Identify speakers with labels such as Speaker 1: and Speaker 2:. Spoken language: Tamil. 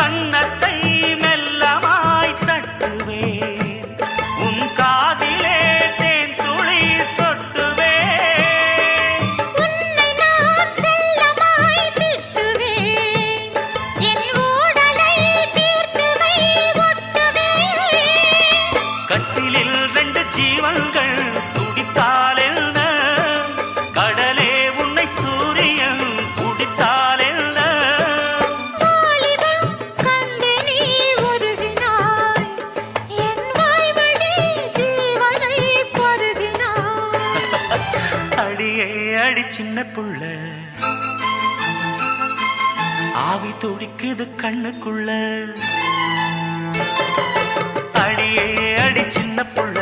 Speaker 1: கன்னத்தை மெல்லமாய் தட்டுவேன், உன் காதிலே தேன் துளி சொட்டுவேன்.
Speaker 2: உன்னை நான் செல்லமாய் திட்டுவேன், என் ஊடலை தீர்த்துவை ஒட்டுவேன்.
Speaker 1: கட்டிலில் 2 ஜீவன்கள் துடித்தால் என்ன, கடலே உன்னை சூரியன் குடித்தால் என்ன.
Speaker 2: வாலிபம் கண்டு நீ உருகினாய், என் வாய்வழி ஜீவனை பருகினாய்.
Speaker 1: அடியே அடி சின்ன புள்ள, ஆவி துடிக்குது கண்ணுக்குள்ள. அடியே அடி சின்ன புள்ள,